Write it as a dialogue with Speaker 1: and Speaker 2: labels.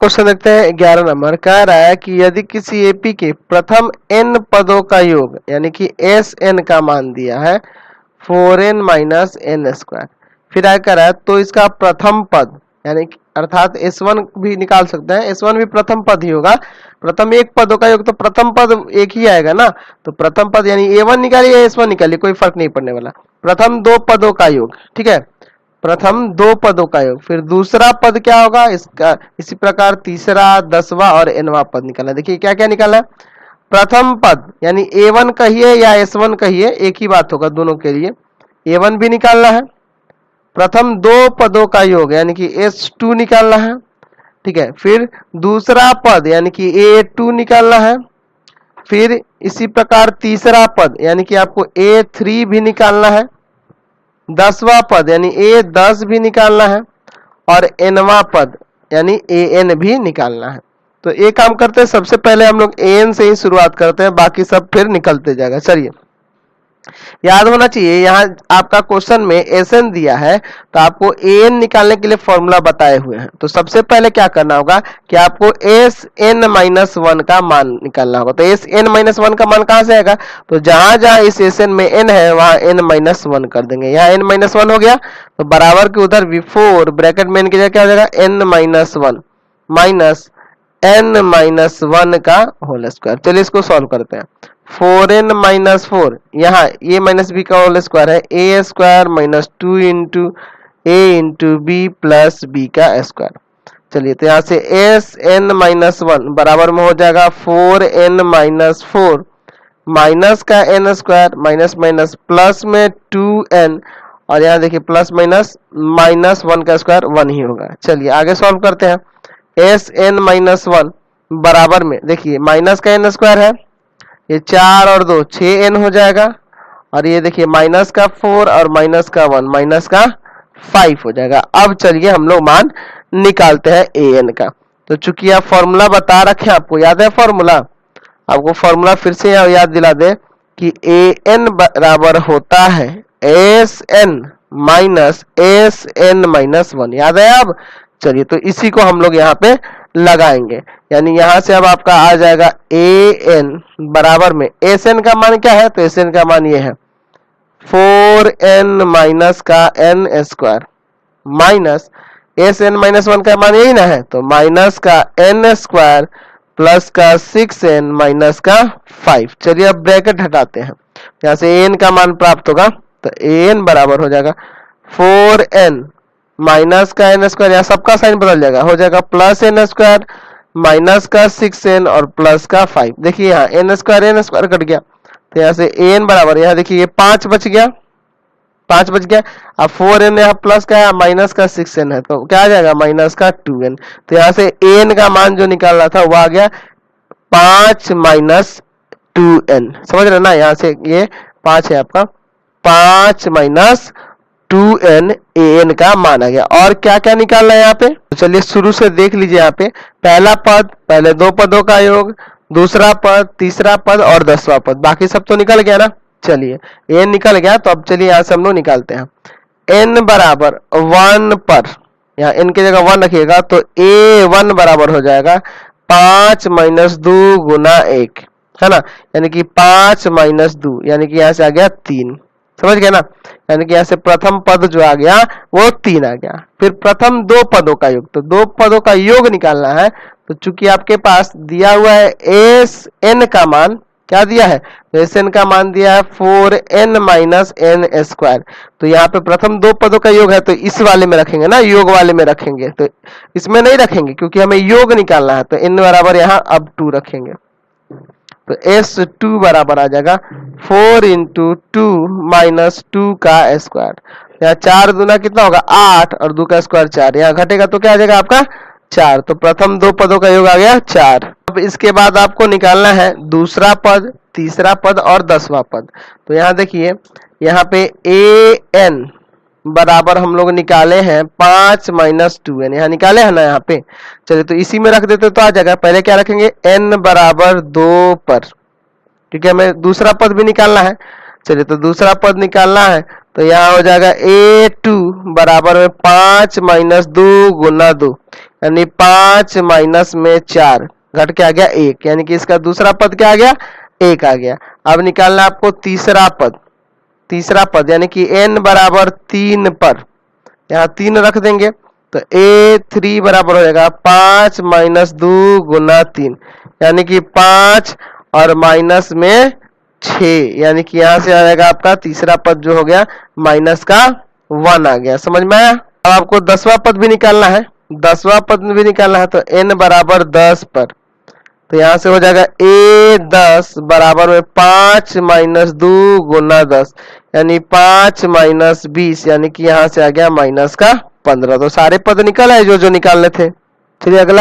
Speaker 1: Question देखते हैं 11 number. कह रहा है कि यदि किसी एपी के प्रथम n पदों का योग यानी कि एस एन का मान दिया है 4n माइनस एन स्क्वायर, फिर आगे कह रहा है तो इसका प्रथम पद यानी अर्थात S1 भी निकाल सकते हैं, S1 भी प्रथम पद ही होगा। प्रथम एक पदों का योग तो प्रथम पद एक ही आएगा ना, तो प्रथम पद यानी A1 निकालिए या S1 निकालिए, कोई फर्क नहीं पड़ने वाला। प्रथम दो पदों का योग, ठीक है, प्रथम दो पदों का योग। फिर दूसरा पद क्या होगा इसका, इसी प्रकार तीसरा, 10वां और nवां पद निकालना। देखिए क्या क्या निकाला है। प्रथम पद यानी A1 कहिए या S1 कहिए, एक ही बात होगा दोनों के लिए। A1 भी निकालना है। प्रथम दो पदों का योग यानी कि S2 निकालना है, ठीक है। फिर दूसरा पद यानी कि A2 निकालना है। फिर इसी प्रकार तीसरा पद यानी कि आपको A3 भी निकालना है। 10वां पद यानी A10 भी निकालना है और nवां पद यानी AN भी निकालना है। तो एक काम करते हैं, सबसे पहले हम लोग AN से ही शुरुआत करते हैं, बाकी सब फिर निकलते जाएगा। चलिए, याद होना चाहिए यहाँ आपका क्वेश्चन में SN दिया है तो आपको AN निकालने के लिए फॉर्मूला बताए हुए हैं। तो सबसे पहले क्या करना होगा कि आपको SN-1 का मान निकालना होगा। तो SN-1 का मान कहां से आएगा, तो जहां जहां इस SN में n है वहां n-1 कर देंगे। यहाँ n-1 हो गया तो बराबर के उधर बिफोर ब्रैकेट में n की जगह क्या हो जाएगा n-1 माइनस n-1 का होल स्क्वायर। चलिए इसको सॉल्व करते हैं। 4n माइनस 4, यहाँ a माइनस बी का होल स्क्वायर है, a square minus 2 into a into B plus B का स्क्वायर। चलिए तो यहाँ से SN-1 बराबर में हो जाएगा 4n माइनस 4 माइनस का n square minus minus plus में 2n और यहाँ देखिए प्लस माइनस माइनस 1 का स्क्वायर 1 ही होगा। चलिए आगे सॉल्व करते हैं। SN-1 बराबर में देखिए माइनस का n स्क्वायर है, ये 4 और 2 6n हो जाएगा और ये देखिए माइनस का 4 और माइनस का 1 माइनस का 5 हो जाएगा। अब चलिए हम लोग मान निकालते हैं an का। तो चूंकि आप फॉर्मूला बता रखे हैं, आपको याद है फॉर्मूला, आपको फॉर्मूला फिर से याद दिला दे कि an बराबर होता है SN माइनस SN-1, याद है। अब चलिए तो इसी को हम लोग यहाँ पे लगाएंगे, यानी यहां से अब आपका आ जाएगा AN बराबर में SN का मान क्या है, तो SN का मान ये है 4n माइनस का n स्क्वायर माइनस SN-1 का मान यही ना है, तो माइनस का n स्क्वायर प्लस का 6n माइनस का 5। चलिए अब ब्रैकेट हटाते हैं, यहाँ से an का मान प्राप्त होगा तो an बराबर हो जाएगा 4n माइनस का n स्क्वायर, यहाँ सबका साइन बदल जाएगा, हो जाएगा प्लस n स्क्वायर माइनस का 6n और प्लस का 5। देखिए यहाँ n स्क्वायर कट गया तो यहाँ से an बराबर, यहाँ देखिए ये 5 बच गया, 5 बच गया। अब 4n यहाँ प्लस का है माइनस का 6n है तो क्या आ जाएगा माइनस का 2n। तो यहाँ से an का मान जो निकालना था वो आ गया 5 माइनस 2n, समझ रहे ना। यहाँ से ये 5 है आपका, 5 माइनस 2n an का मान आ गया। और क्या क्या निकालना है यहाँ पे, तो चलिए शुरू से देख लीजिए। यहाँ पे पहला पद, पहले दो पदों का योग, दूसरा पद, तीसरा पद और 10वां पद, बाकी सब तो निकल गया ना। चलिए n निकल गया तो अब चलिए यहाँ से हम लोग निकालते हैं। n बराबर 1 पर, यहाँ n की जगह 1 रखिएगा तो a1 बराबर हो जाएगा 5 माइनस 2 गुना 1, है ना, यानी कि 5 माइनस 2 यानी कि यहाँ से आ गया 3, समझ गए ना। यानी कि यहाँ से प्रथम पद जो आ गया वो 3 आ गया। फिर प्रथम दो पदों का योग, तो दो पदों का योग निकालना है। तो चूंकि आपके पास दिया हुआ है SN का मान, क्या दिया है, तो SN का मान दिया है 4n माइनस n स्क्वायर। तो यहाँ पे प्रथम दो पदों का योग है तो इस वाले में रखेंगे ना, योग वाले में रखेंगे, तो इसमें नहीं रखेंगे क्योंकि हमें योग निकालना है। तो n बराबर यहाँ अब 2 रखेंगे तो S2 बराबर आ जाएगा 4 इंटू 2 माइनस 2 का स्क्वायर। यहाँ 4 दूना कितना होगा 8 और 2 का स्क्वायर 4, यहाँ घटेगा तो क्या आ जाएगा आपका 4। तो प्रथम दो पदों का योग आ गया 4। अब इसके बाद आपको निकालना है दूसरा पद, तीसरा पद और 10वां पद। तो यहाँ देखिए यहाँ पे an बराबर हम लोग निकाले हैं 5 माइनस 2n, यहाँ निकाले हैं ना यहाँ पे। चलिए तो इसी में रख देते तो आ जाएगा। पहले क्या रखेंगे n बराबर 2 पर, ठीक है, हमें दूसरा पद भी निकालना है। चलिए तो दूसरा पद निकालना है तो यहाँ हो जाएगा a2 बराबर में 5 माइनस 2 गुना 2, यानी 5 माइनस में 4 घट के आ गया 1, यानी कि इसका दूसरा पद क्या आ गया, 1 आ गया। अब निकालना आपको तीसरा पद यानी कि n बराबर 3 पर यहाँ 3 रख देंगे तो a3 बराबर हो जाएगा 5 माइनस 2 गुना 3, यानी कि 5 और माइनस में 6, यानी कि यहाँ से आ जाएगा आपका तीसरा पद जो हो गया माइनस का 1 आ गया। समझ में आया? अब आपको 10वां पद भी निकालना है। 10वां पद भी निकालना है तो n बराबर 10 पर, तो यहाँ से हो जाएगा a10 बराबर में 5 माइनस 2 गुना 10, यानी 5 माइनस 20, यानी कि यहाँ से आ गया माइनस का 15। तो सारे पद निकल आए जो जो निकालने थे। चलिए अगला